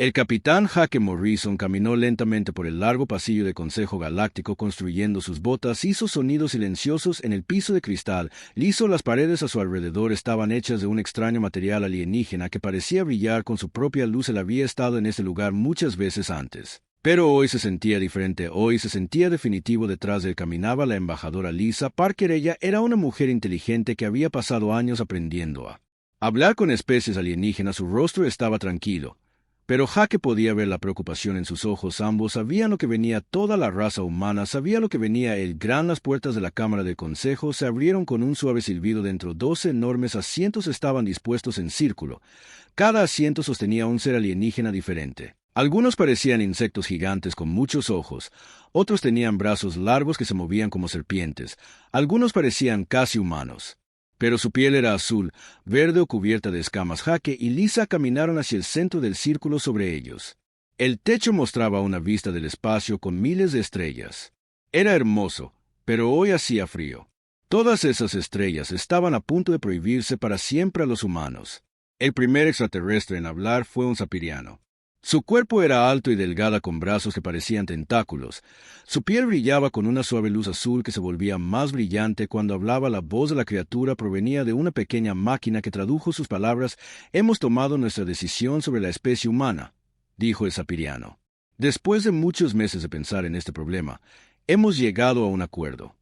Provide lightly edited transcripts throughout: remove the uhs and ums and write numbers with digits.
El capitán Jake Morrison caminó lentamente por el largo pasillo del Consejo Galáctico construyendo sus botas, hizo sonidos silenciosos en el piso de cristal, liso. Las paredes a su alrededor estaban hechas de un extraño material alienígena que parecía brillar con su propia luz. Él había estado en este lugar muchas veces antes. Pero hoy se sentía diferente, hoy se sentía definitivo. Detrás de él caminaba la embajadora Lisa Parker. Ella era una mujer inteligente que había pasado años aprendiendo a hablar con especies alienígenas. Su rostro estaba tranquilo, pero Jake podía ver la preocupación en sus ojos. Ambos sabían lo que venía. Toda la raza humana sabía lo que venía. Las puertas de la Cámara del Consejo se abrieron con un suave silbido. Dentro, 12 enormes asientos estaban dispuestos en círculo. Cada asiento sostenía un ser alienígena diferente. Algunos parecían insectos gigantes con muchos ojos, otros tenían brazos largos que se movían como serpientes, algunos parecían casi humanos. Pero su piel era azul, verde o cubierta de escamas. Jake y Lisa caminaron hacia el centro del círculo sobre ellos. El techo mostraba una vista del espacio con miles de estrellas. Era hermoso, pero hoy hacía frío. Todas esas estrellas estaban a punto de prohibirse para siempre a los humanos. El primer extraterrestre en hablar fue un sapiriano. Su cuerpo era alto y delgado con brazos que parecían tentáculos. Su piel brillaba con una suave luz azul que se volvía más brillante cuando hablaba. La voz de la criatura provenía de una pequeña máquina que tradujo sus palabras. «Hemos tomado nuestra decisión sobre la especie humana», dijo el sapiriano. «Después de muchos meses de pensar en este problema, hemos llegado a un acuerdo».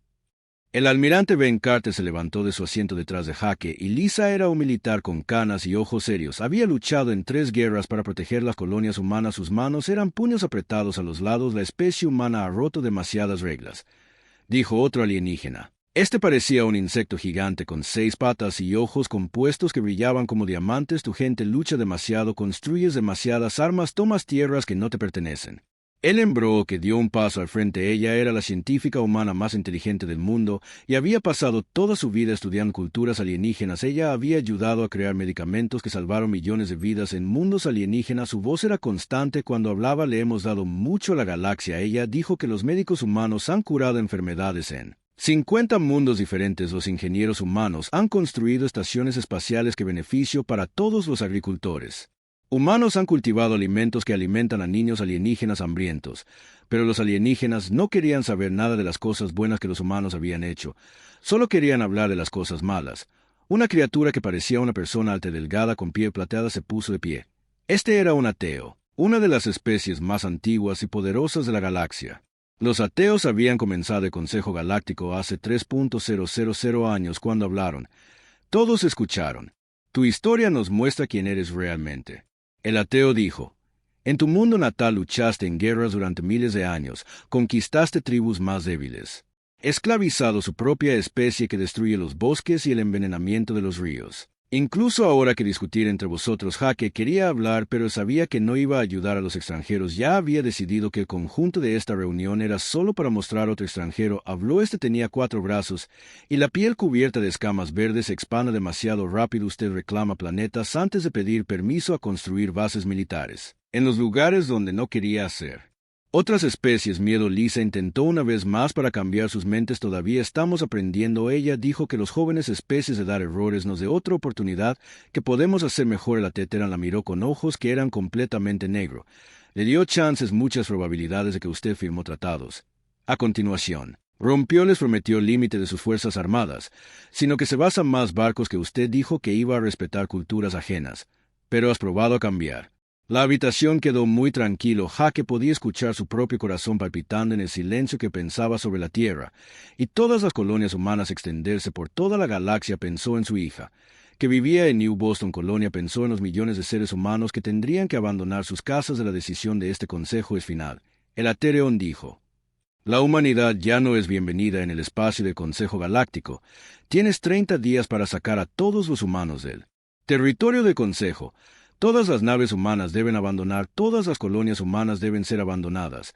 El almirante Ben Carter se levantó de su asiento detrás de Jake, y Lisa era un militar con canas y ojos serios. Había luchado en 3 guerras para proteger las colonias humanas. Sus manos eran puños apretados a los lados. «La especie humana ha roto demasiadas reglas», dijo otro alienígena. Este parecía un insecto gigante con 6 patas y ojos compuestos que brillaban como diamantes. «Tu gente lucha demasiado, construyes demasiadas armas, tomas tierras que no te pertenecen». Ellen Brock, que dio un paso al frente, ella era la científica humana más inteligente del mundo y había pasado toda su vida estudiando culturas alienígenas. Ella había ayudado a crear medicamentos que salvaron millones de vidas en mundos alienígenas. Su voz era constante cuando hablaba. «Le hemos dado mucho a la galaxia». Ella dijo que los médicos humanos han curado enfermedades en 50 mundos diferentes. Los ingenieros humanos han construido estaciones espaciales que beneficio para todos los agricultores. Humanos han cultivado alimentos que alimentan a niños alienígenas hambrientos, pero los alienígenas no querían saber nada de las cosas buenas que los humanos habían hecho, solo querían hablar de las cosas malas. Una criatura que parecía una persona alta y delgada con piel plateada se puso de pie. Este era un ateo, una de las especies más antiguas y poderosas de la galaxia. Los ateos habían comenzado el Consejo Galáctico hace 3.000 años cuando hablaron. Todos escucharon. «Tu historia nos muestra quién eres realmente». El ateo dijo: «En tu mundo natal luchaste en guerras durante miles de años, conquistaste tribus más débiles, esclavizado su propia especie que destruye los bosques y el envenenamiento de los ríos. Incluso ahora que discutir entre vosotros». Jake quería hablar, pero sabía que no iba a ayudar a los extranjeros. Ya había decidido que el conjunto de esta reunión era solo para mostrar a otro extranjero. Habló. «Este tenía 4 brazos, y la piel cubierta de escamas verdes se expande demasiado rápido. Usted reclama planetas antes de pedir permiso a construir bases militares en los lugares donde no quería hacer. Otras especies». Miedo. Lisa intentó una vez más para cambiar sus mentes. «Todavía estamos aprendiendo». Ella dijo que los jóvenes especies de dar errores nos dé otra oportunidad, que podemos hacer mejor. El ateo la miró con ojos que eran completamente negros. «Le dio chances, muchas probabilidades de que usted firmó tratados. A continuación, rompió. Les prometió el límite de sus fuerzas armadas, sino que se basan más barcos que usted. Dijo que iba a respetar culturas ajenas, pero has probado a cambiar». La habitación quedó muy tranquilo. Jake podía escuchar su propio corazón palpitando en el silencio que pensaba sobre la Tierra y todas las colonias humanas extenderse por toda la galaxia. Pensó en su hija, que vivía en New Boston Colonia. Pensó en los millones de seres humanos que tendrían que abandonar sus casas. La decisión de este consejo es final. El ateo dijo: «La humanidad ya no es bienvenida en el espacio del Consejo Galáctico. Tienes 30 días para sacar a todos los humanos del territorio del Consejo. Todas las naves humanas deben abandonar, todas las colonias humanas deben ser abandonadas.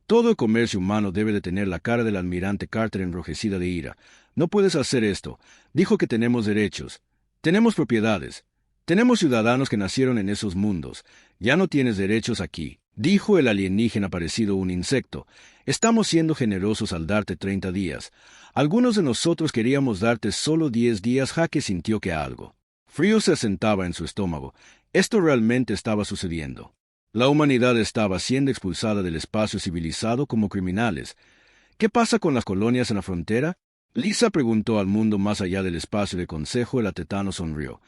Todo el comercio humano debe de tener». La cara del almirante Carter enrojecida de ira. «No puedes hacer esto». Dijo que tenemos derechos, tenemos propiedades, tenemos ciudadanos que nacieron en esos mundos. «Ya no tienes derechos aquí», dijo el alienígena parecido un insecto. «Estamos siendo generosos al darte 30 días. Algunos de nosotros queríamos darte solo 10 días. Jake sintió que algo frío se asentaba en su estómago. Esto realmente estaba sucediendo. La humanidad estaba siendo expulsada del espacio civilizado como criminales. ¿Qué pasa con las colonias en la frontera? Lisa preguntó al mundo más allá del espacio de consejo. El atetano sonrió.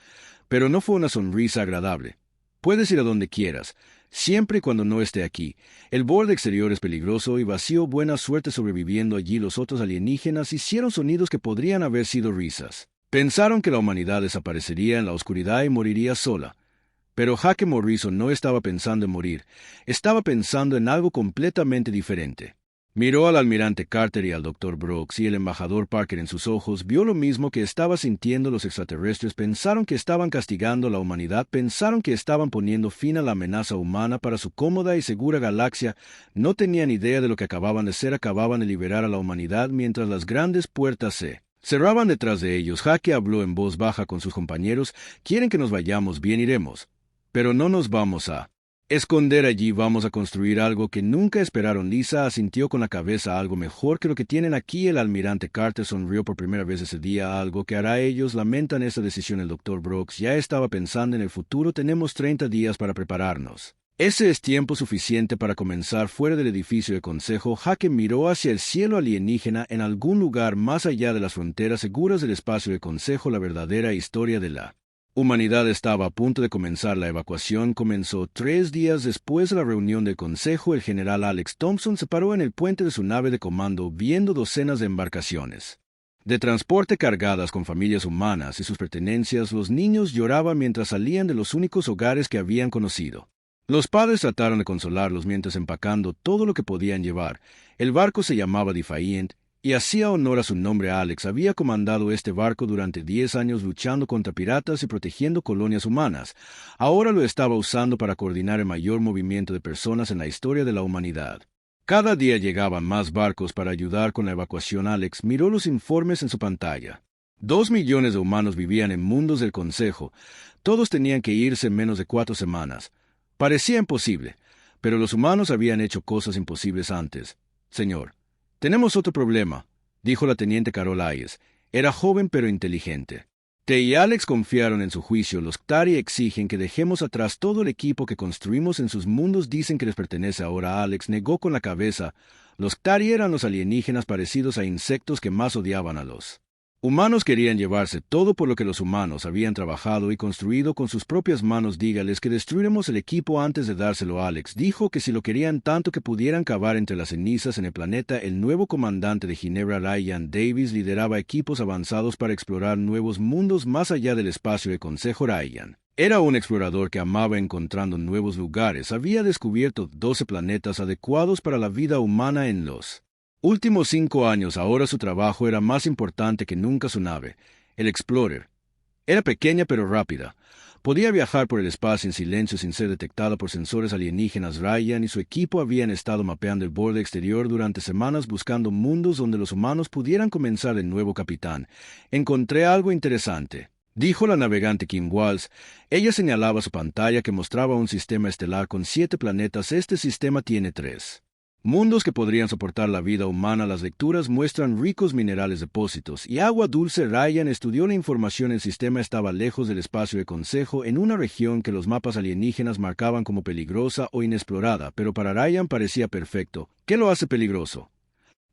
Pero no fue una sonrisa agradable. Puedes ir a donde quieras, siempre y cuando no esté aquí. El borde exterior es peligroso y vacío. Buena suerte sobreviviendo allí. Los otros alienígenas hicieron sonidos que podrían haber sido risas. Pensaron que la humanidad desaparecería en la oscuridad y moriría sola. Pero Jaque Morrison no estaba pensando en morir, estaba pensando en algo completamente diferente. Miró al almirante Carter y al doctor Brooks, y el embajador Parker en sus ojos vio lo mismo que estaba sintiendo los extraterrestres. Pensaron que estaban castigando a la humanidad, pensaron que estaban poniendo fin a la amenaza humana para su cómoda y segura galaxia. No tenían idea de lo que acababan de hacer. Acababan de liberar a la humanidad mientras las grandes puertas se cerraban detrás de ellos. Jaque habló en voz baja con sus compañeros. «Quieren que nos vayamos, bien iremos. Pero no nos vamos a esconder allí, vamos a construir algo que nunca esperaron». Lisa asintió con la cabeza. «Algo mejor que lo que tienen aquí». El almirante Carter sonrió por primera vez ese día. «Algo que hará ellos. Lamentan esta decisión». El doctor Brooks ya estaba pensando en el futuro. «Tenemos 30 días para prepararnos. Ese es tiempo suficiente para comenzar». Fuera del edificio de consejo, Jaque miró hacia el cielo alienígena. En algún lugar más allá de las fronteras seguras del espacio de consejo, la verdadera historia de la humanidad estaba a punto de comenzar. La evacuación comenzó 3 días después de la reunión del consejo. El general Alex Thompson se paró en el puente de su nave de comando viendo docenas de embarcaciones de transporte cargadas con familias humanas y sus pertenencias. Los niños lloraban mientras salían de los únicos hogares que habían conocido. Los padres trataron de consolarlos mientras empacando todo lo que podían llevar. El barco se llamaba Defiant, y hacía honor a su nombre. Alex había comandado este barco durante 10 años luchando contra piratas y protegiendo colonias humanas. Ahora lo estaba usando para coordinar el mayor movimiento de personas en la historia de la humanidad. Cada día llegaban más barcos para ayudar con la evacuación. Alex miró los informes en su pantalla. 2 millones de humanos vivían en mundos del consejo. Todos tenían que irse en menos de 4 semanas. Parecía imposible, pero los humanos habían hecho cosas imposibles antes. «Señor, tenemos otro problema», dijo la teniente Carol Hayes. Era joven pero inteligente. T y Alex confiaron en su juicio. «Los Ktari exigen que dejemos atrás todo el equipo que construimos en sus mundos. Dicen que les pertenece ahora». Alex negó con la cabeza. Los Ktari eran los alienígenas parecidos a insectos que más odiaban a los humanos. Querían llevarse todo por lo que los humanos habían trabajado y construido con sus propias manos. «Dígales que destruiremos el equipo antes de dárselo». Alex dijo que si lo querían tanto que pudieran cavar entre las cenizas en el planeta. El nuevo comandante de Ginebra, Ryan Davis, lideraba equipos avanzados para explorar nuevos mundos más allá del espacio de consejo. Ryan era un explorador que amaba encontrando nuevos lugares. Había descubierto 12 planetas adecuados para la vida humana en los últimos 5 años. Ahora su trabajo era más importante que nunca. Su nave, el Explorer, era pequeña pero rápida. Podía viajar por el espacio en silencio sin ser detectada por sensores alienígenas. Ryan y su equipo habían estado mapeando el borde exterior durante semanas, buscando mundos donde los humanos pudieran comenzar de nuevo. «Capitán, encontré algo interesante», dijo la navegante Kim Walls. Ella señalaba su pantalla que mostraba un sistema estelar con 7 planetas. «Este sistema tiene 3 mundos que podrían soportar la vida humana. Las lecturas muestran ricos minerales, depósitos y agua dulce». Ryan estudió la información. El sistema estaba lejos del espacio de consejo, en una región que los mapas alienígenas marcaban como peligrosa o inexplorada, pero para Ryan parecía perfecto. «¿Qué lo hace peligroso?».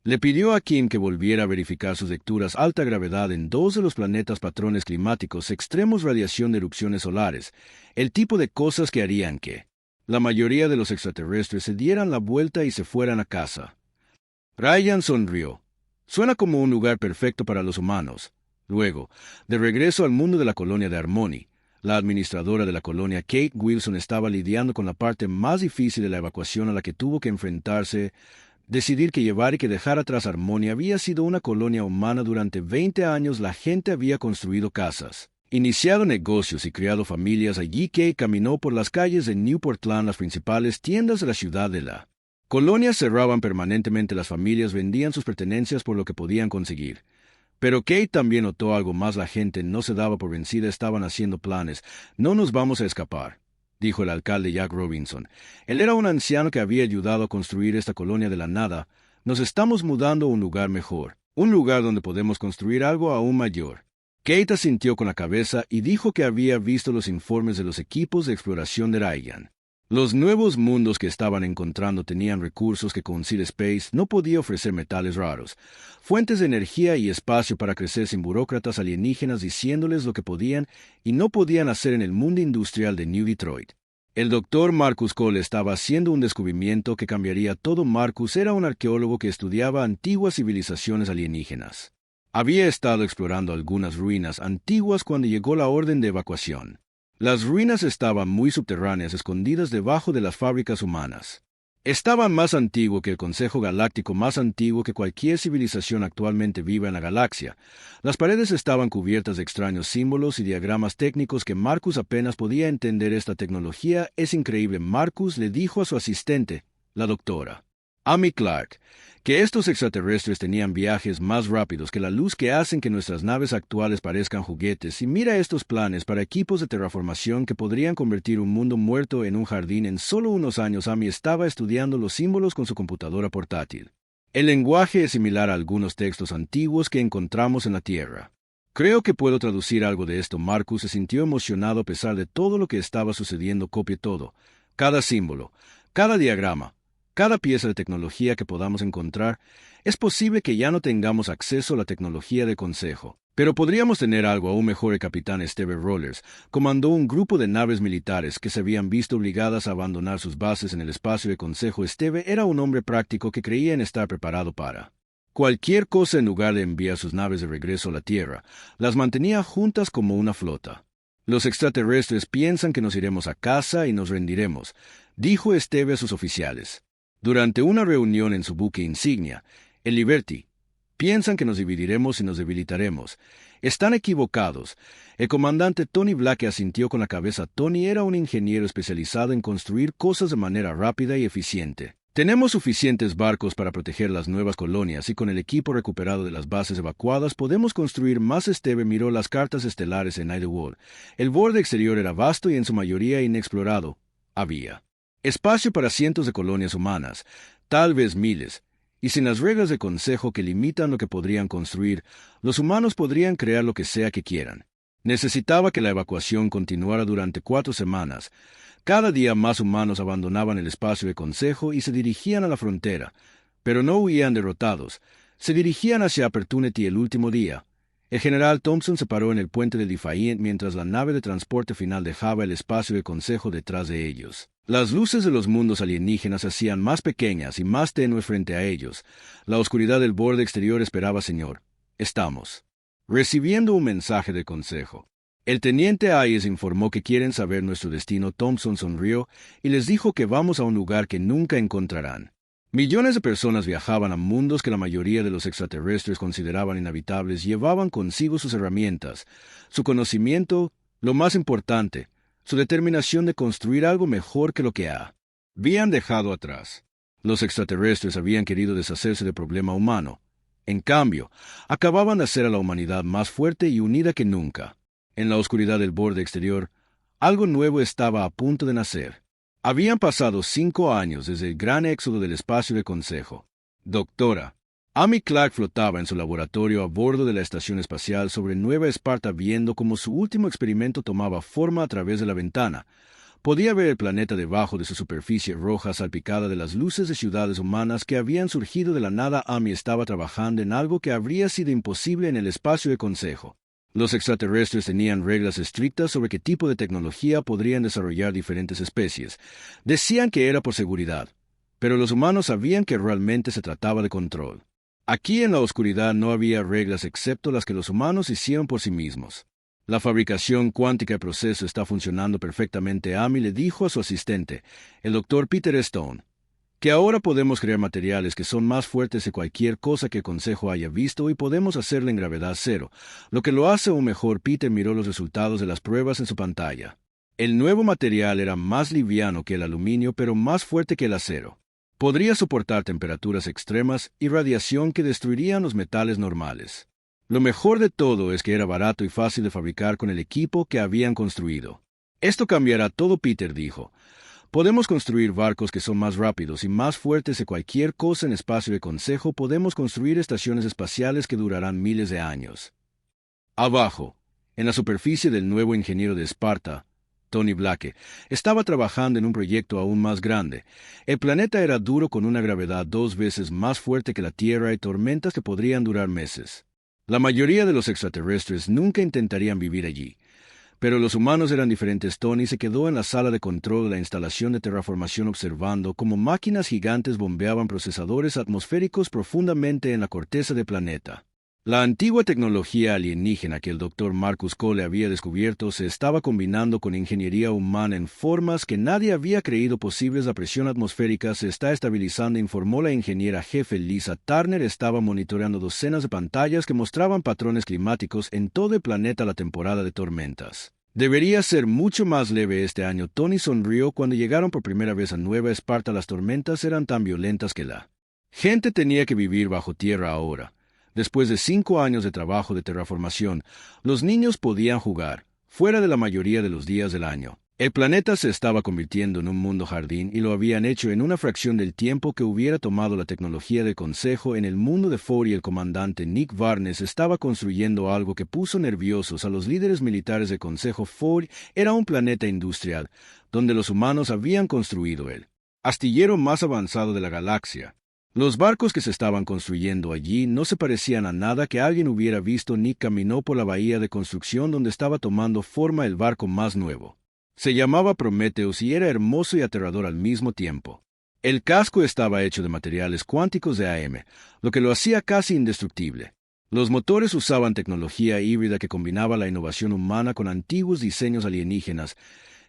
Le pidió a Kim que volviera a verificar sus lecturas. «Alta gravedad en 2 de los planetas, patrones climáticos extremos, radiación de erupciones solares, el tipo de cosas que harían que la mayoría de los extraterrestres se dieran la vuelta y se fueran a casa». Ryan sonrió. «Suena como un lugar perfecto para los humanos». Luego, de regreso al mundo de la colonia de Harmony, la administradora de la colonia, Kate Wilson, estaba lidiando con la parte más difícil de la evacuación a la que tuvo que enfrentarse. Decidir qué llevar y qué dejar atrás. Harmony había sido una colonia humana durante 20 años. La gente había construido casas, iniciado negocios y criado familias allí. Kate caminó por las calles de Newportland. Las principales tiendas de la ciudad de la colonia cerraban permanentemente. Las familias vendían sus pertenencias por lo que podían conseguir. Pero Kate también notó algo más. La gente no se daba por vencida. Estaban haciendo planes. «No nos vamos a escapar», dijo el alcalde Jack Robinson. Él era un anciano que había ayudado a construir esta colonia de la nada. «Nos estamos mudando a un lugar mejor, un lugar donde podemos construir algo aún mayor». Kate asintió con la cabeza y dijo que había visto los informes de los equipos de exploración de Ryan. Los nuevos mundos que estaban encontrando tenían recursos que con Seed Space no podía ofrecer metales raros, fuentes de energía y espacio para crecer sin burócratas alienígenas diciéndoles lo que podían y no podían hacer en el mundo industrial de New Detroit. El doctor Marcus Cole estaba haciendo un descubrimiento que cambiaría todo. Marcus era un arqueólogo que estudiaba antiguas civilizaciones alienígenas. Había estado explorando algunas ruinas antiguas cuando llegó la orden de evacuación. Las ruinas estaban muy subterráneas, escondidas debajo de las fábricas humanas. Estaban más antiguo que el Consejo Galáctico, más antiguo que cualquier civilización actualmente viva en la galaxia. Las paredes estaban cubiertas de extraños símbolos y diagramas técnicos que Marcus apenas podía entender. Esta tecnología es increíble. Marcus le dijo a su asistente, la doctora Amy Clark, que estos extraterrestres tenían viajes más rápidos que la luz que hacen que nuestras naves actuales parezcan juguetes, y mira estos planes para equipos de terraformación que podrían convertir un mundo muerto en un jardín en solo unos años. Amy estaba estudiando los símbolos con su computadora portátil. El lenguaje es similar a algunos textos antiguos que encontramos en la Tierra. Creo que puedo traducir algo de esto. Marcus se sintió emocionado a pesar de todo lo que estaba sucediendo. Copie todo, cada símbolo, cada diagrama, cada pieza de tecnología que podamos encontrar. Es posible que ya no tengamos acceso a la tecnología de Consejo, pero podríamos tener algo aún mejor. El capitán Steve Rollers comandó un grupo de naves militares que se habían visto obligadas a abandonar sus bases en el espacio de Consejo. Steve era un hombre práctico que creía en estar preparado para cualquier cosa. En lugar de enviar sus naves de regreso a la Tierra, las mantenía juntas como una flota. Los extraterrestres piensan que nos iremos a casa y nos rendiremos, dijo Steve a sus oficiales. Durante una reunión en su buque insignia, el Liberty, piensan que nos dividiremos y nos debilitaremos. Están equivocados. El comandante Tony Black asintió con la cabeza. Tony era un ingeniero especializado en construir cosas de manera rápida y eficiente. Tenemos suficientes barcos para proteger las nuevas colonias y con el equipo recuperado de las bases evacuadas podemos construir más. Steve miró las cartas estelares en Idlewood. El borde exterior era vasto y en su mayoría inexplorado. Había espacio para cientos de colonias humanas, tal vez miles, y sin las reglas de Consejo que limitan lo que podrían construir, los humanos podrían crear lo que sea que quieran. Necesitaba que la evacuación continuara durante 4 semanas. Cada día más humanos abandonaban el espacio de Consejo y se dirigían a la frontera, pero no huían derrotados. Se dirigían hacia Opportunity el último día. El general Thompson se paró en el puente de Defiant mientras la nave de transporte final dejaba el espacio de Consejo detrás de ellos. Las luces de los mundos alienígenas se hacían más pequeñas y más tenues frente a ellos. La oscuridad del borde exterior esperaba. Señor, estamos recibiendo un mensaje de Consejo. El teniente Hayes informó que quieren saber nuestro destino. Thompson sonrió y les dijo que vamos a un lugar que nunca encontrarán. Millones de personas viajaban a mundos que la mayoría de los extraterrestres consideraban inhabitables. Llevaban consigo sus herramientas, su conocimiento, lo más importante, su determinación de construir algo mejor que lo que habían dejado atrás. Los extraterrestres habían querido deshacerse del problema humano. En cambio, acababan de hacer a la humanidad más fuerte y unida que nunca. En la oscuridad del borde exterior, algo nuevo estaba a punto de nacer. Habían pasado 5 años desde el gran éxodo del espacio de Consejo. Doctora Amy Clark flotaba en su laboratorio a bordo de la estación espacial sobre Nueva Esparta viendo cómo su último experimento tomaba forma a través de la ventana. Podía ver el planeta debajo de su superficie roja salpicada de las luces de ciudades humanas que habían surgido de la nada. Amy estaba trabajando en algo que habría sido imposible en el espacio de Consejo. Los extraterrestres tenían reglas estrictas sobre qué tipo de tecnología podrían desarrollar diferentes especies. Decían que era por seguridad, pero los humanos sabían que realmente se trataba de control. Aquí en la oscuridad no había reglas excepto las que los humanos hicieron por sí mismos. La fabricación cuántica del proceso está funcionando perfectamente. Amy le dijo a su asistente, el Dr. Peter Stone, que ahora podemos crear materiales que son más fuertes que cualquier cosa que el Consejo haya visto y podemos hacerlo en gravedad cero, lo que lo hace aún mejor. Peter miró los resultados de las pruebas en su pantalla. El nuevo material era más liviano que el aluminio, pero más fuerte que el acero. Podría soportar temperaturas extremas y radiación que destruirían los metales normales. Lo mejor de todo es que era barato y fácil de fabricar con el equipo que habían construido. Esto cambiará todo, Peter dijo. Podemos construir barcos que son más rápidos y más fuertes que cualquier cosa en espacio de Consejo. Podemos construir estaciones espaciales que durarán miles de años. Abajo, en la superficie del nuevo ingeniero de Esparta, Tony Blake, estaba trabajando en un proyecto aún más grande. El planeta era duro con una gravedad 2 veces más fuerte que la Tierra y tormentas que podrían durar meses. La mayoría de los extraterrestres nunca intentarían vivir allí. Pero los humanos eran diferentes. Tony se quedó en la sala de control de la instalación de terraformación observando cómo máquinas gigantes bombeaban procesadores atmosféricos profundamente en la corteza del planeta. La antigua tecnología alienígena que el Dr. Marcus Cole había descubierto se estaba combinando con ingeniería humana en formas que nadie había creído posibles. La presión atmosférica se está estabilizando, informó la ingeniera jefe Lisa Turner. Estaba monitoreando docenas de pantallas que mostraban patrones climáticos en todo el planeta la temporada de tormentas. Debería ser mucho más leve este año. Tony sonrió cuando llegaron por primera vez a Nueva Esparta. Las tormentas eran tan violentas que la gente tenía que vivir bajo tierra ahora. Después de 5 años de trabajo de terraformación, los niños podían jugar, fuera de la mayoría de los días del año. El planeta se estaba convirtiendo en un mundo jardín y lo habían hecho en una fracción del tiempo que hubiera tomado la tecnología del Consejo. En el mundo de Ford y el comandante Nick Varnes estaba construyendo algo que puso nerviosos a los líderes militares del Consejo. Ford era un planeta industrial, donde los humanos habían construido el astillero más avanzado de la galaxia. Los barcos que se estaban construyendo allí no se parecían a nada que alguien hubiera visto. Nick caminó por la bahía de construcción donde estaba tomando forma el barco más nuevo. Se llamaba Prometheus y era hermoso y aterrador al mismo tiempo. El casco estaba hecho de materiales cuánticos de AM, lo que lo hacía casi indestructible. Los motores usaban tecnología híbrida que combinaba la innovación humana con antiguos diseños alienígenas.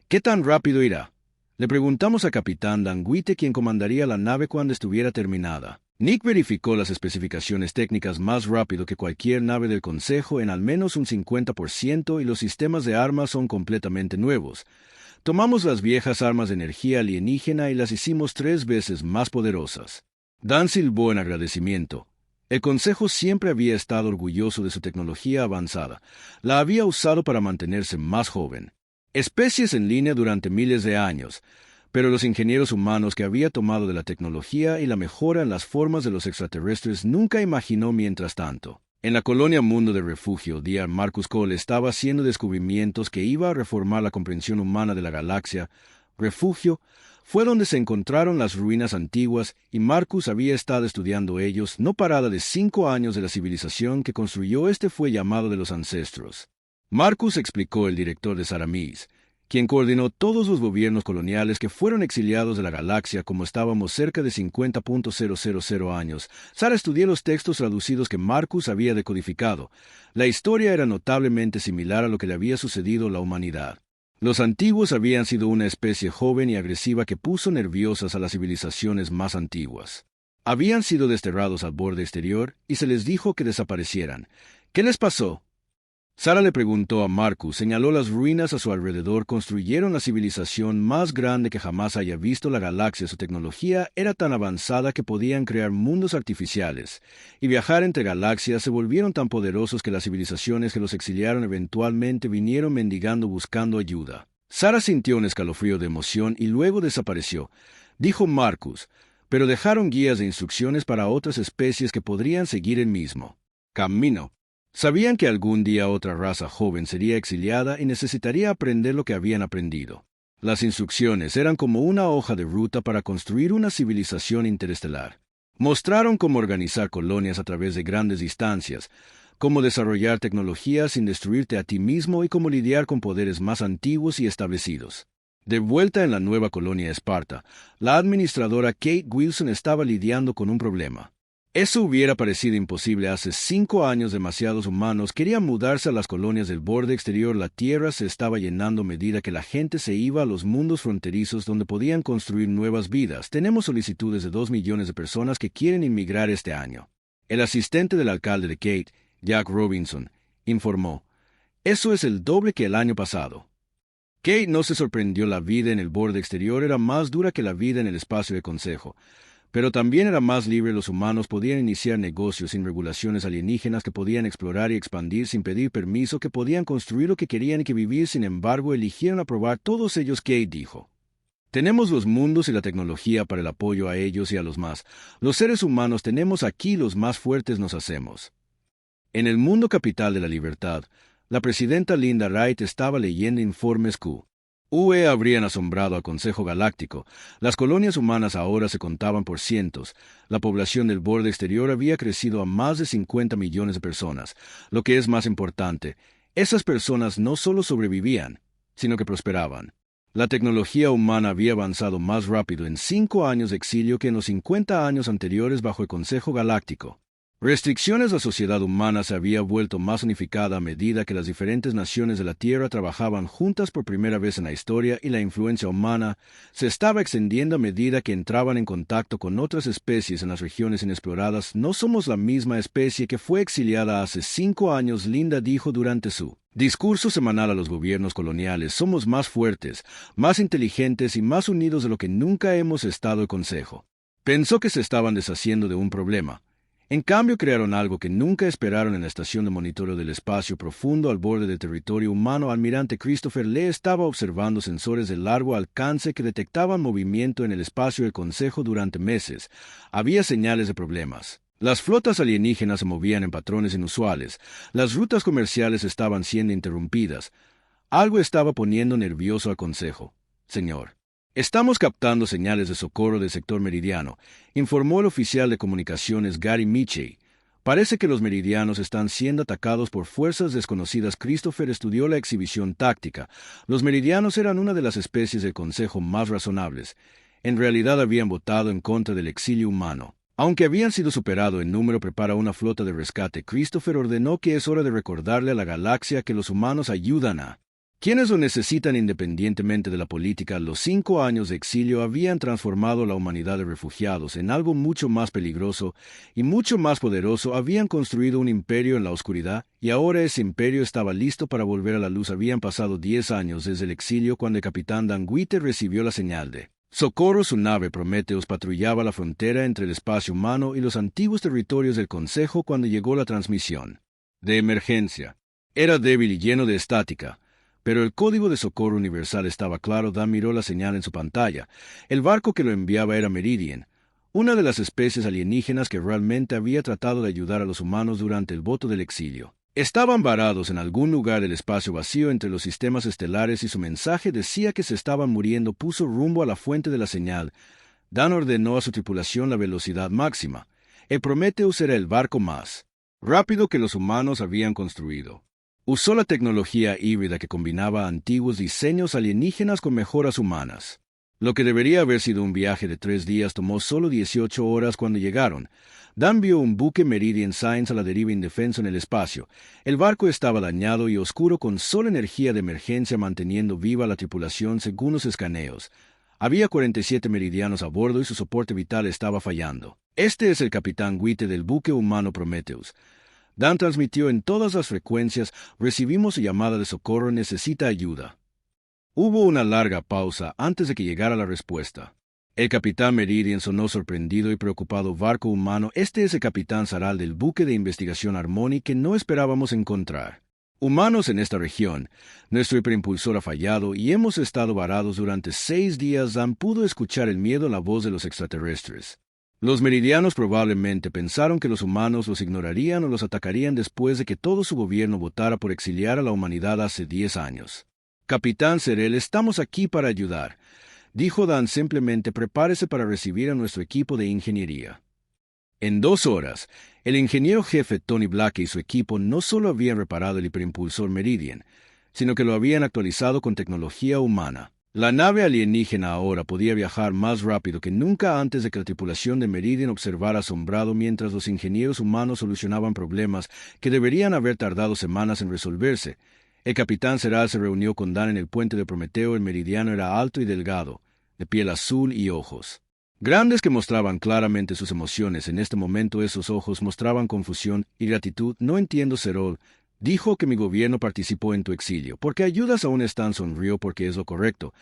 ¿Qué tan rápido irá?, le preguntamos a Capitán Danguite, quien comandaría la nave cuando estuviera terminada. Nick verificó las especificaciones técnicas más rápido que cualquier nave del Consejo en al menos un 50% y los sistemas de armas son completamente nuevos. Tomamos las viejas armas de energía alienígena y las hicimos 3 veces más poderosas. Dan silbó en agradecimiento. El Consejo siempre había estado orgulloso de su tecnología avanzada. La había usado para mantenerse más joven. Especies en línea durante miles de años, pero los ingenieros humanos que había tomado de la tecnología y la mejora en las formas de los extraterrestres nunca imaginó. Mientras tanto, en la colonia Mundo de Refugio, Dr. Marcus Cole estaba haciendo descubrimientos que iba a reformar la comprensión humana de la galaxia. Refugio fue donde se encontraron las ruinas antiguas y Marcus había estado estudiando ellos. No parada de 5 años de la civilización que construyó fue llamado de los ancestros. Marcus, explicó el director de Saramis, quien coordinó todos los gobiernos coloniales que fueron exiliados de la galaxia. Como estábamos cerca de 50.000 años, Sara estudió los textos traducidos que Marcus había decodificado. La historia era notablemente similar a lo que le había sucedido a la humanidad. Los antiguos habían sido una especie joven y agresiva que puso nerviosas a las civilizaciones más antiguas. Habían sido desterrados al borde exterior y se les dijo que desaparecieran. ¿Qué les pasó?, Sara le preguntó a Marcus. Señaló las ruinas a su alrededor. Construyeron la civilización más grande que jamás haya visto la galaxia. Su tecnología era tan avanzada que podían crear mundos artificiales y viajar entre galaxias. Se volvieron tan poderosos que las civilizaciones que los exiliaron eventualmente vinieron mendigando buscando ayuda. Sara sintió un escalofrío de emoción y luego desapareció, dijo Marcus, pero dejaron guías de instrucciones para otras especies que podrían seguir el mismo camino. Sabían que algún día otra raza joven sería exiliada y necesitaría aprender lo que habían aprendido. Las instrucciones eran como una hoja de ruta para construir una civilización interestelar. Mostraron cómo organizar colonias a través de grandes distancias, cómo desarrollar tecnología sin destruirte a ti mismo y cómo lidiar con poderes más antiguos y establecidos. De vuelta en la nueva colonia Esparta, la administradora Kate Wilson estaba lidiando con un problema. Eso hubiera parecido imposible hace 5 años. Demasiados humanos querían mudarse a las colonias del borde exterior. La tierra se estaba llenando a medida que la gente se iba a los mundos fronterizos donde podían construir nuevas vidas. Tenemos solicitudes de 2 millones de personas que quieren inmigrar este año. El asistente del alcalde de Kate, Jack Robinson, informó. Eso es el doble que el año pasado. Kate no se sorprendió. La vida en el borde exterior era más dura que la vida en el espacio de Consejo. Pero también era más libre. Los humanos podían iniciar negocios sin regulaciones alienígenas, que podían explorar y expandir sin pedir permiso, que podían construir lo que querían y que vivir. Sin embargo, eligieron aprobar todos ellos. Kate dijo. Tenemos los mundos y la tecnología para el apoyo a ellos y a los más. Los seres humanos tenemos aquí, los más fuertes nos hacemos. En el mundo capital de la libertad, la presidenta Linda Wright estaba leyendo informes Q. UE habrían asombrado al Consejo Galáctico. Las colonias humanas ahora se contaban por cientos. La población del borde exterior había crecido a más de 50 millones de personas. Lo que es más importante, esas personas no solo sobrevivían, sino que prosperaban. La tecnología humana había avanzado más rápido en 5 años de exilio que en los 50 años anteriores bajo el Consejo Galáctico. Restricciones a la sociedad humana se había vuelto más unificada a medida que las diferentes naciones de la Tierra trabajaban juntas por primera vez en la historia y la influencia humana se estaba extendiendo a medida que entraban en contacto con otras especies en las regiones inexploradas. No somos la misma especie que fue exiliada hace 5 años, Linda dijo durante su discurso semanal a los gobiernos coloniales. Somos más fuertes, más inteligentes y más unidos de lo que nunca hemos estado. El Consejo pensó que se estaban deshaciendo de un problema. En cambio, crearon algo que nunca esperaron en la estación de monitoreo del espacio profundo al borde del territorio humano. Almirante Christopher Lee estaba observando sensores de largo alcance que detectaban movimiento en el espacio del Consejo durante meses. Había señales de problemas. Las flotas alienígenas se movían en patrones inusuales. Las rutas comerciales estaban siendo interrumpidas. Algo estaba poniendo nervioso al Consejo. Señor, estamos captando señales de socorro del sector meridiano, informó el oficial de comunicaciones Gary Michie. Parece que los meridianos están siendo atacados por fuerzas desconocidas. Christopher estudió la exhibición táctica. Los meridianos eran una de las especies del Consejo más razonables. En realidad habían votado en contra del exilio humano. Aunque habían sido superado en número, prepara una flota de rescate. Christopher ordenó que es hora de recordarle a la galaxia que los humanos ayudan a quienes lo necesitan independientemente de la política. Los 5 años de exilio habían transformado la humanidad de refugiados en algo mucho más peligroso y mucho más poderoso. Habían construido un imperio en la oscuridad y ahora ese imperio estaba listo para volver a la luz. Habían pasado 10 años desde el exilio cuando el capitán Dan Witter recibió la señal de socorro. Su nave Prometheus patrullaba la frontera entre el espacio humano y los antiguos territorios del Consejo cuando llegó la transmisión de emergencia. Era débil y lleno de estática, pero el código de socorro universal estaba claro. Dan miró la señal en su pantalla. El barco que lo enviaba era Meridian, una de las especies alienígenas que realmente había tratado de ayudar a los humanos durante el voto del exilio. Estaban varados en algún lugar del espacio vacío entre los sistemas estelares y su mensaje decía que se estaban muriendo. Puso rumbo a la fuente de la señal. Dan ordenó a su tripulación la velocidad máxima. El Prometheus era el barco más rápido que los humanos habían construido. Usó la tecnología híbrida que combinaba antiguos diseños alienígenas con mejoras humanas. Lo que debería haber sido un viaje de 3 días tomó solo 18 horas cuando llegaron. Dan vio un buque Meridian Science a la deriva indefenso en el espacio. El barco estaba dañado y oscuro con solo energía de emergencia manteniendo viva la tripulación según los escaneos. Había 47 meridianos a bordo y su soporte vital estaba fallando. Este es el capitán Witte del buque humano Prometheus. Dan transmitió en todas las frecuencias. Recibimos su llamada de socorro. Necesita ayuda. Hubo una larga pausa antes de que llegara la respuesta. El capitán Meridian sonó sorprendido y preocupado. Barco humano, este es el capitán Zaral del buque de investigación Harmony que no esperábamos encontrar humanos en esta región. Nuestro hiperimpulsor ha fallado y hemos estado varados durante 6 días. Dan pudo escuchar el miedo en la voz de los extraterrestres. Los meridianos probablemente pensaron que los humanos los ignorarían o los atacarían después de que todo su gobierno votara por exiliar a la humanidad hace 10 años. Capitán Serel, estamos aquí para ayudar, dijo Dan. Simplemente prepárese para recibir a nuestro equipo de ingeniería. En 2 horas, el ingeniero jefe Tony Black y su equipo no solo habían reparado el hiperimpulsor Meridian, sino que lo habían actualizado con tecnología humana. La nave alienígena ahora podía viajar más rápido que nunca antes de que la tripulación de Meridian observara asombrado mientras los ingenieros humanos solucionaban problemas que deberían haber tardado semanas en resolverse. El capitán Serral se reunió con Dan en el puente de Prometeo. El meridiano era alto y delgado, de piel azul y ojos grandes que mostraban claramente sus emociones. En este momento esos ojos mostraban confusión y gratitud. No entiendo, Serol. Dijo que mi gobierno participó en tu exilio. ¿Por qué ayudas a un Stan? Sonrió. Porque es lo correcto.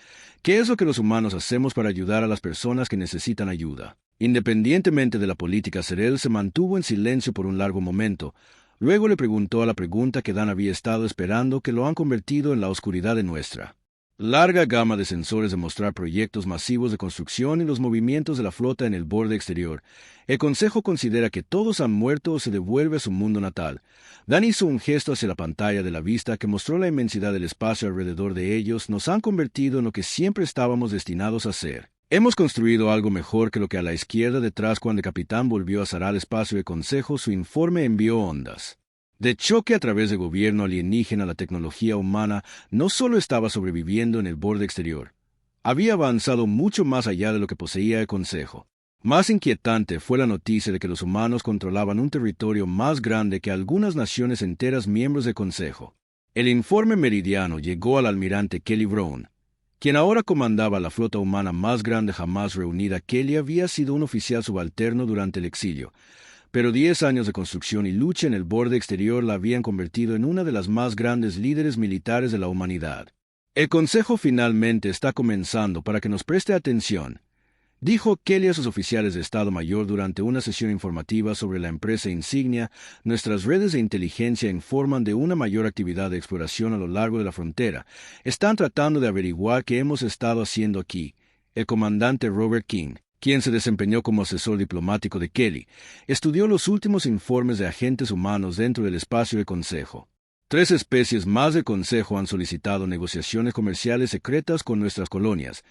¿Qué es lo que los humanos hacemos para ayudar a las personas que necesitan ayuda? Independientemente de la política, Serel se mantuvo en silencio por un largo momento. Luego le preguntó a la pregunta que Dan había estado esperando, que lo han convertido en la oscuridad de nuestra larga gama de sensores de mostrar proyectos masivos de construcción y los movimientos de la flota en el borde exterior. El Consejo considera que todos han muerto o se devuelve a su mundo natal. Dan hizo un gesto hacia la pantalla de la vista que mostró la inmensidad del espacio alrededor de ellos. Nos han convertido en lo que siempre estábamos destinados a ser. Hemos construido algo mejor que lo que a la izquierda detrás cuando el capitán volvió a zarar el espacio de Consejo. Su informe envió ondas de choque a través del gobierno alienígena. La tecnología humana no solo estaba sobreviviendo en el borde exterior, había avanzado mucho más allá de lo que poseía el Consejo. Más inquietante fue la noticia de que los humanos controlaban un territorio más grande que algunas naciones enteras miembros del Consejo. El informe meridiano llegó al almirante Kelly Brown, quien ahora comandaba la flota humana más grande jamás reunida. Kelly había sido un oficial subalterno durante el exilio, pero 10 años de construcción y lucha en el borde exterior la habían convertido en una de las más grandes líderes militares de la humanidad. El Consejo finalmente está comenzando para que nos preste atención, dijo Kelly a sus oficiales de Estado Mayor durante una sesión informativa sobre la empresa insignia. Nuestras redes de inteligencia informan de una mayor actividad de exploración a lo largo de la frontera. Están tratando de averiguar qué hemos estado haciendo aquí. El comandante Robert King, quien se desempeñó como asesor diplomático de Kelly, estudió los últimos informes de agentes humanos dentro del espacio del Consejo. 3 especies más del Consejo han solicitado negociaciones comerciales secretas con nuestras colonias.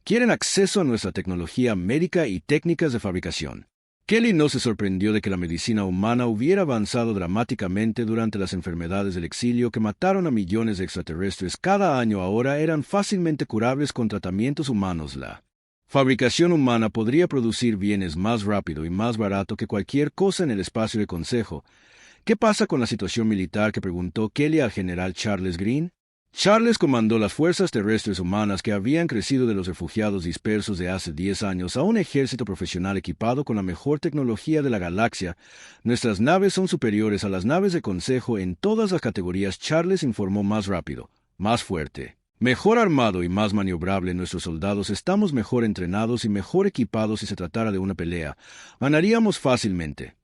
Quieren acceso a nuestra tecnología médica y técnicas de fabricación. Kelly no se sorprendió de que la medicina humana hubiera avanzado dramáticamente durante las enfermedades del exilio que mataron a millones de extraterrestres cada año. Ahora eran fácilmente curables con tratamientos humanos. La fabricación humana podría producir bienes más rápido y más barato que cualquier cosa en el espacio del Consejo. ¿Qué pasa con la situación militar?, que preguntó Kelly al general Charles Green. Charles comandó las fuerzas terrestres humanas que habían crecido de los refugiados dispersos de hace 10 años a un ejército profesional equipado con la mejor tecnología de la galaxia. Nuestras naves son superiores a las naves del Consejo en todas las categorías. Charles informó. Más rápido, más fuerte, mejor armado y más maniobrable. Nuestros soldados estamos mejor entrenados y mejor equipados. Si se tratara de una pelea, ganaríamos fácilmente.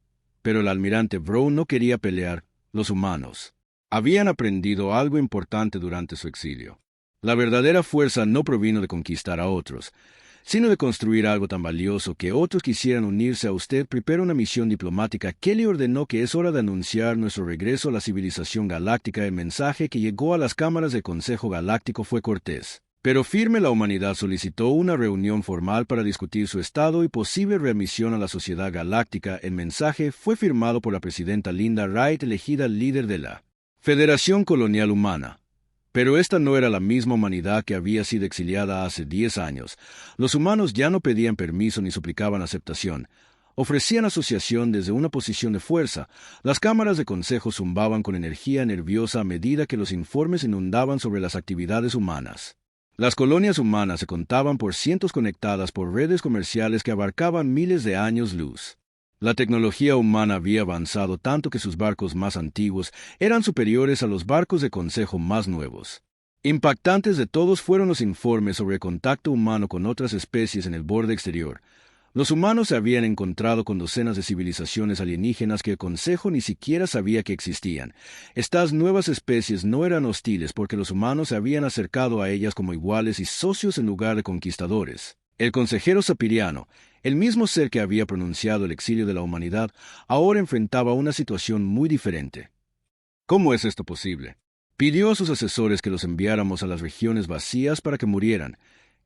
Pero el almirante Brown no quería pelear. Los humanos habían aprendido algo importante durante su exilio. La verdadera fuerza no provino de conquistar a otros, sino de construir algo tan valioso que otros quisieran unirse a usted. Prepara una misión diplomática. Kelly ordenó que es hora de anunciar nuestro regreso a la civilización galáctica. El mensaje que llegó a las cámaras del Consejo Galáctico fue cortés, pero firme. La humanidad solicitó una reunión formal para discutir su estado y posible readmisión a la sociedad galáctica. El mensaje fue firmado por la presidenta Linda Wright, elegida líder de la Federación Colonial Humana. Pero esta no era la misma humanidad que había sido exiliada hace 10 años. Los humanos ya no pedían permiso ni suplicaban aceptación. Ofrecían asociación desde una posición de fuerza. Las cámaras de Consejo zumbaban con energía nerviosa a medida que los informes inundaban sobre las actividades humanas. Las colonias humanas se contaban por cientos, conectadas por redes comerciales que abarcaban miles de años luz. La tecnología humana había avanzado tanto que sus barcos más antiguos eran superiores a los barcos de Consejo más nuevos. Impactantes de todos fueron los informes sobre el contacto humano con otras especies en el borde exterior. Los humanos se habían encontrado con docenas de civilizaciones alienígenas que el Consejo ni siquiera sabía que existían. Estas nuevas especies no eran hostiles porque los humanos se habían acercado a ellas como iguales y socios en lugar de conquistadores. El consejero sapiriano, el mismo ser que había pronunciado el exilio de la humanidad, ahora enfrentaba una situación muy diferente. ¿Cómo es esto posible? Pidió a sus asesores que los enviáramos a las regiones vacías para que murieran.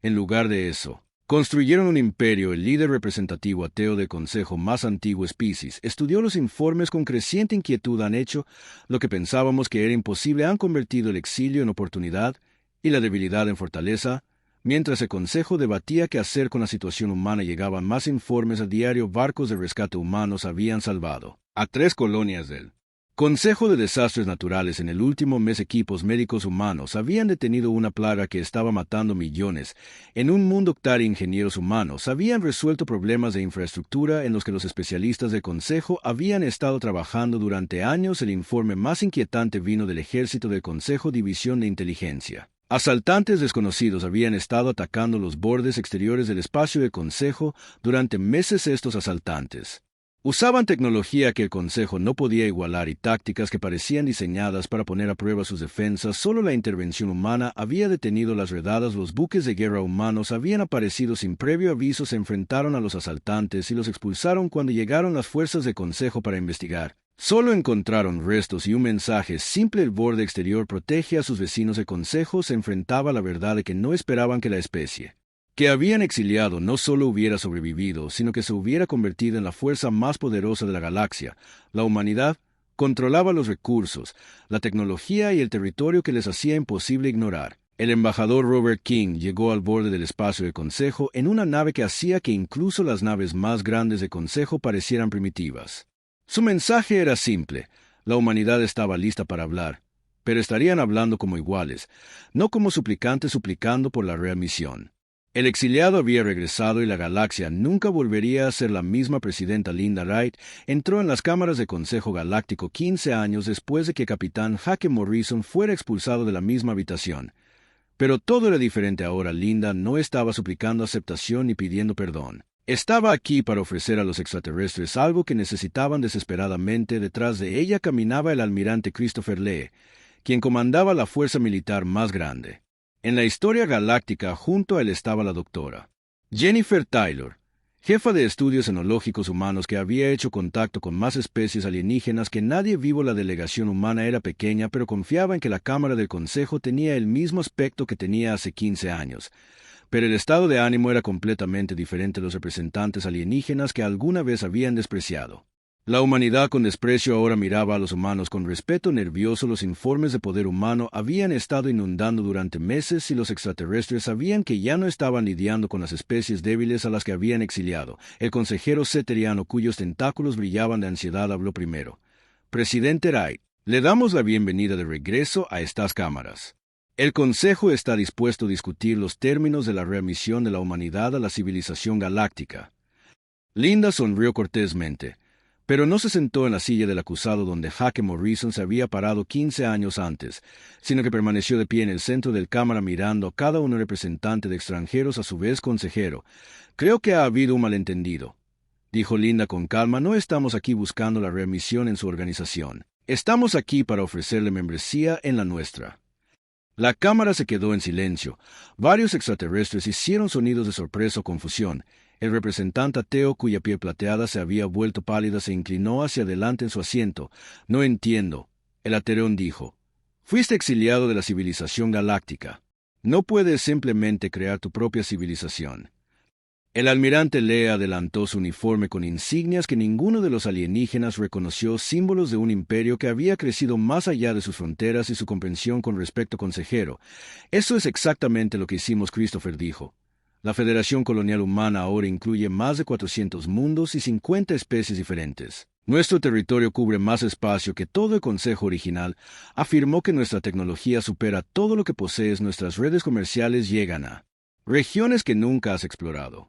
En lugar de eso, construyeron un imperio. El líder representativo ateo del Consejo más antiguo, Species, estudió los informes con creciente inquietud. Han hecho lo que pensábamos que era imposible. Han convertido el exilio en oportunidad y la debilidad en fortaleza. Mientras el Consejo debatía qué hacer con la situación humana, llegaban más informes a diario. Barcos de rescate humanos habían salvado a 3 colonias del Consejo de Desastres Naturales. En el último mes, equipos médicos humanos habían detenido una plaga que estaba matando millones. En un mundo octario, ingenieros humanos habían resuelto problemas de infraestructura en los que los especialistas del Consejo habían estado trabajando durante años. El informe más inquietante vino del ejército del Consejo, División de Inteligencia. Asaltantes desconocidos habían estado atacando los bordes exteriores del espacio del Consejo durante meses. Estos asaltantes Usaban tecnología que el Consejo no podía igualar y tácticas que parecían diseñadas para poner a prueba sus defensas. Solo la intervención humana había detenido las redadas. Los buques de guerra humanos habían aparecido sin previo aviso, se enfrentaron a los asaltantes y los expulsaron cuando llegaron las fuerzas del Consejo para investigar. Solo encontraron restos y un mensaje simple: el borde exterior protege a sus vecinos. El Consejo se enfrentaba a la verdad de que no esperaban que la especie que habían exiliado no solo hubiera sobrevivido, sino que se hubiera convertido en la fuerza más poderosa de la galaxia. La humanidad controlaba los recursos, la tecnología y el territorio que les hacía imposible ignorar. El embajador Robert King llegó al borde del espacio del Consejo en una nave que hacía que incluso las naves más grandes del Consejo parecieran primitivas. Su mensaje era simple: la humanidad estaba lista para hablar, pero estarían hablando como iguales, no como suplicantes suplicando por la readmisión. El exiliado había regresado y la galaxia nunca volvería a ser la misma. Presidenta Linda Wright entró en las cámaras del Consejo Galáctico 15 años después de que Capitán Hake Morrison fuera expulsado de la misma habitación. Pero todo era diferente ahora. Linda no estaba suplicando aceptación ni pidiendo perdón. Estaba aquí para ofrecer a los extraterrestres algo que necesitaban desesperadamente. Detrás de ella caminaba el almirante Christopher Lee, quien comandaba la fuerza militar más grande en la historia galáctica. Junto a él estaba la doctora Jennifer Taylor, jefa de estudios enológicos humanos, que había hecho contacto con más especies alienígenas que nadie vivo. La delegación humana era pequeña, pero confiaba en que la Cámara del Consejo tenía el mismo aspecto que tenía hace 15 años. Pero el estado de ánimo era completamente diferente. Los representantes alienígenas que alguna vez habían despreciado la humanidad con desprecio ahora miraba a los humanos con respeto. Nervioso, los informes de poder humano habían estado inundando durante meses y los extraterrestres sabían que ya no estaban lidiando con las especies débiles a las que habían exiliado. El consejero ceteriano, cuyos tentáculos brillaban de ansiedad, habló primero. Presidente Wright, le damos la bienvenida de regreso a estas cámaras. El Consejo está dispuesto a discutir los términos de la readmisión de la humanidad a la civilización galáctica. Linda sonrió cortésmente, pero no se sentó en la silla del acusado donde Hake Morrison se había parado 15 años antes, sino que permaneció de pie en el centro del cámara mirando a cada uno. Representante de extranjeros, a su vez consejero. Creo que ha habido un malentendido, dijo Linda con calma. No estamos aquí buscando la readmisión en su organización. Estamos aquí para ofrecerle membresía en la nuestra. La cámara se quedó en silencio. Varios extraterrestres hicieron sonidos de sorpresa o confusión. El representante ateo, cuya piel plateada se había vuelto pálida, se inclinó hacia adelante en su asiento. No entiendo, el ateón dijo. Fuiste exiliado de la civilización galáctica. No puedes simplemente crear tu propia civilización. El almirante Lee adelantó su uniforme con insignias que ninguno de los alienígenas reconoció, símbolos de un imperio que había crecido más allá de sus fronteras y su comprensión con respecto. Consejero, eso es exactamente lo que hicimos, Christopher dijo. La Federación Colonial Humana ahora incluye más de 400 mundos y 50 especies diferentes. Nuestro territorio cubre más espacio que todo el Consejo original. Afirmó que nuestra tecnología supera todo lo que posees. Nuestras redes comerciales llegan a regiones que nunca has explorado.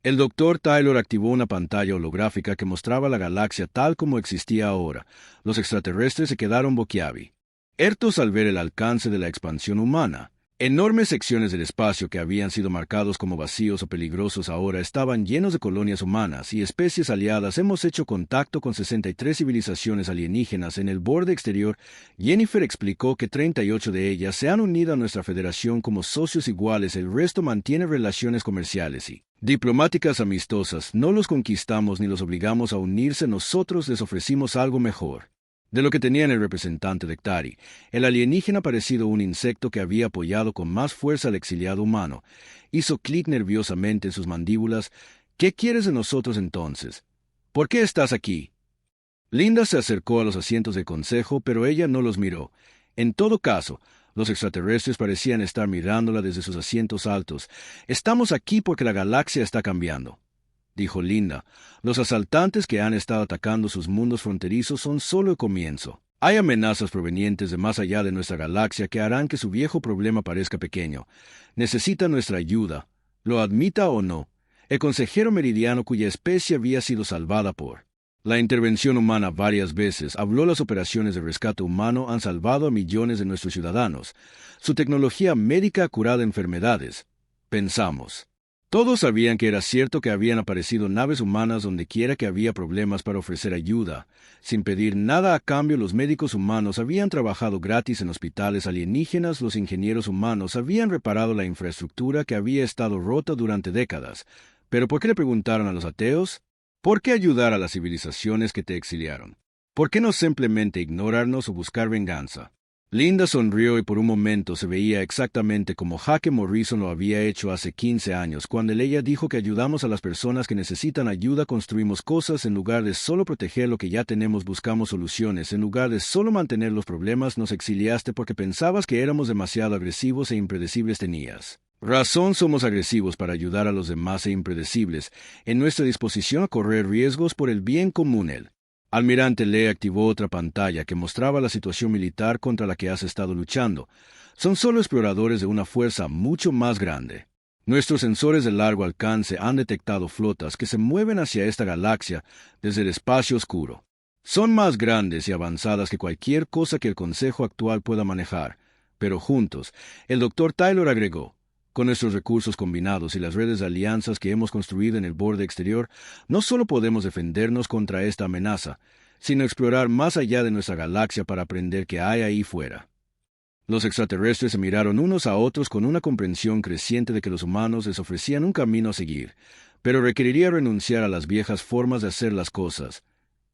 El Dr. Taylor activó una pantalla holográfica que mostraba la galaxia tal como existía ahora. Los extraterrestres se quedaron boquiabiertos al ver el alcance de la expansión humana. Enormes secciones del espacio que habían sido marcados como vacíos o peligrosos ahora estaban llenos de colonias humanas y especies aliadas. Hemos hecho contacto con 63 civilizaciones alienígenas en el borde exterior. Jennifer explicó que 38 de ellas se han unido a nuestra federación como socios iguales. El resto mantiene relaciones comerciales y diplomáticas amistosas. No los conquistamos ni los obligamos a unirse. Nosotros les ofrecimos algo mejor de lo que tenían. El representante de Ktari, el alienígena parecido un insecto que había apoyado con más fuerza al exiliado humano, hizo clic nerviosamente en sus mandíbulas. ¿Qué quieres de nosotros entonces? ¿Por qué estás aquí? Linda se acercó a los asientos del consejo, pero ella no los miró. En todo caso, los extraterrestres parecían estar mirándola desde sus asientos altos. Estamos aquí porque la galaxia está cambiando, dijo Linda. Los asaltantes que han estado atacando sus mundos fronterizos son solo el comienzo. Hay amenazas provenientes de más allá de nuestra galaxia que harán que su viejo problema parezca pequeño. Necesita nuestra ayuda, lo admita o no. El consejero meridiano, cuya especie había sido salvada por la intervención humana varias veces, habló. Las operaciones de rescate humano han salvado a millones de nuestros ciudadanos. Su tecnología médica ha curado enfermedades. Pensamos. Todos sabían que era cierto que habían aparecido naves humanas donde quiera que había problemas para ofrecer ayuda. Sin pedir nada a cambio, los médicos humanos habían trabajado gratis en hospitales alienígenas, los ingenieros humanos habían reparado la infraestructura que había estado rota durante décadas. ¿Pero por qué le preguntaron a los ateos? ¿Por qué ayudar a las civilizaciones que te exiliaron? ¿Por qué no simplemente ignorarnos o buscar venganza? Linda sonrió y por un momento se veía exactamente como Jaque Morrison lo había hecho hace 15 años, cuando ella dijo que ayudamos a las personas que necesitan ayuda, construimos cosas, en lugar de solo proteger lo que ya tenemos, buscamos soluciones, en lugar de solo mantener los problemas, nos exiliaste porque pensabas que éramos demasiado agresivos e impredecibles. Tenías razón, somos agresivos para ayudar a los demás e impredecibles, en nuestra disposición a correr riesgos por el bien común. El almirante Lee activó otra pantalla que mostraba la situación militar contra la que has estado luchando. Son solo exploradores de una fuerza mucho más grande. Nuestros sensores de largo alcance han detectado flotas que se mueven hacia esta galaxia desde el espacio oscuro. Son más grandes y avanzadas que cualquier cosa que el Consejo actual pueda manejar, pero juntos, el Dr. Taylor agregó, con nuestros recursos combinados y las redes de alianzas que hemos construido en el borde exterior, no solo podemos defendernos contra esta amenaza, sino explorar más allá de nuestra galaxia para aprender qué hay ahí fuera. Los extraterrestres se miraron unos a otros con una comprensión creciente de que los humanos les ofrecían un camino a seguir, pero requeriría renunciar a las viejas formas de hacer las cosas.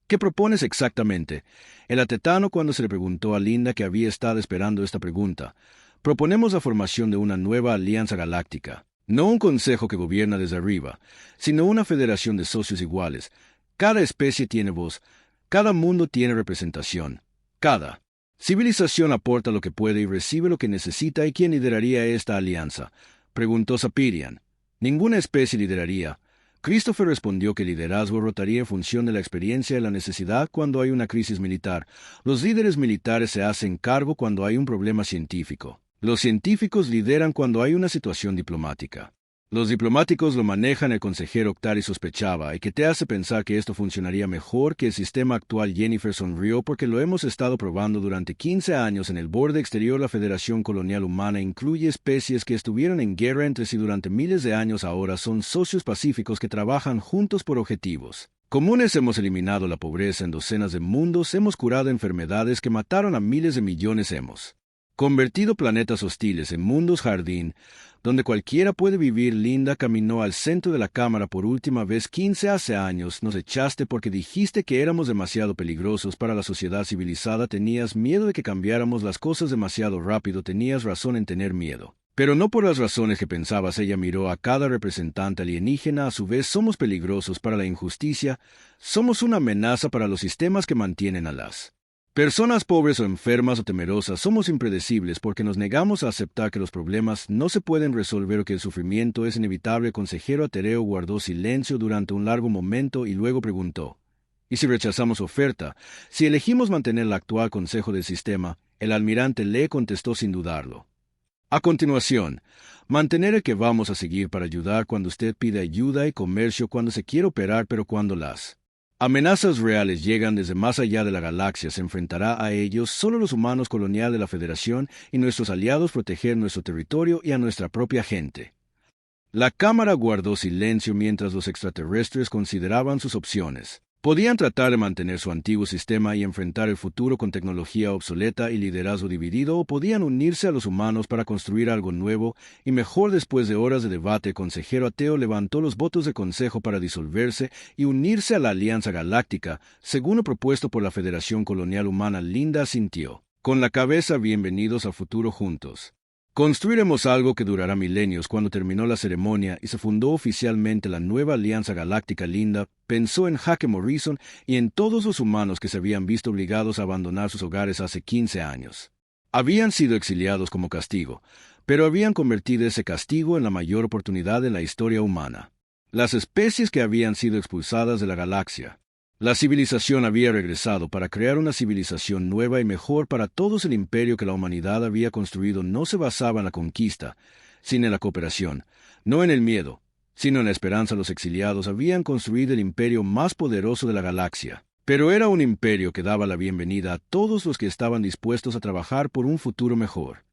¿Qué propones exactamente? El atetano, cuando se le preguntó a Linda, que había estado esperando esta pregunta. Proponemos la formación de una nueva alianza galáctica, no un consejo que gobierna desde arriba, sino una federación de socios iguales. Cada especie tiene voz, cada mundo tiene representación, cada civilización aporta lo que puede y recibe lo que necesita. ¿Y quién lideraría esta alianza?, preguntó Sapirian. Ninguna especie lideraría. Christopher respondió que el liderazgo rotaría en función de la experiencia y la necesidad cuando hay una crisis militar. Los líderes militares se hacen cargo cuando hay un problema científico. Los científicos lideran cuando hay una situación diplomática. Los diplomáticos lo manejan. El consejero Octari sospechaba, y que te hace pensar que esto funcionaría mejor que el sistema actual. Jennifer sonrió porque lo hemos estado probando durante 15 años en el borde exterior. La Federación Colonial Humana incluye especies que estuvieron en guerra entre sí durante miles de años. Ahora son socios pacíficos que trabajan juntos por objetivos comunes. Hemos eliminado la pobreza en docenas de mundos, hemos curado enfermedades que mataron a miles de millones, hemos convertido planetas hostiles en mundos jardín, donde cualquiera puede vivir. Linda caminó al centro de la cámara por última vez. 15 hace años nos echaste porque dijiste que éramos demasiado peligrosos para la sociedad civilizada. Tenías miedo de que cambiáramos las cosas demasiado rápido. Tenías razón en tener miedo, pero no por las razones que pensabas. Ella miró a cada representante alienígena. A su vez, somos peligrosos para la injusticia, somos una amenaza para los sistemas que mantienen a las personas pobres o enfermas o temerosas. Somos impredecibles porque nos negamos a aceptar que los problemas no se pueden resolver o que el sufrimiento es inevitable. El consejero Atereo guardó silencio durante un largo momento y luego preguntó, ¿y si rechazamos oferta? Si elegimos mantener el actual consejo del sistema? El almirante le contestó sin dudarlo. A continuación, mantener el que vamos a seguir para ayudar cuando usted pide ayuda y comercio cuando se quiere operar, pero cuando las amenazas reales llegan desde más allá de la galaxia, se enfrentará a ellos solo los humanos colonial de la Federación y nuestros aliados, proteger nuestro territorio y a nuestra propia gente. La cámara guardó silencio mientras los extraterrestres consideraban sus opciones. Podían tratar de mantener su antiguo sistema y enfrentar el futuro con tecnología obsoleta y liderazgo dividido, o podían unirse a los humanos para construir algo nuevo y mejor. Después de horas de debate, el consejero ateo levantó los votos del consejo para disolverse y unirse a la Alianza Galáctica, según lo propuesto por la Federación Colonial Humana. Linda asintió con la cabeza. Bienvenidos al futuro juntos. Construiremos algo que durará milenios. Cuando terminó la ceremonia y se fundó oficialmente la nueva Alianza Galáctica, Linda pensó en Jaque Morrison y en todos los humanos que se habían visto obligados a abandonar sus hogares hace 15 años. Habían sido exiliados como castigo, pero habían convertido ese castigo en la mayor oportunidad de la historia humana. Las especies que habían sido expulsadas de la galaxia. La civilización había regresado para crear una civilización nueva y mejor para todos. El imperio que la humanidad había construido no se basaba en la conquista, sino en la cooperación, no en el miedo, sino en la esperanza. Los exiliados habían construido el imperio más poderoso de la galaxia, pero era un imperio que daba la bienvenida a todos los que estaban dispuestos a trabajar por un futuro mejor.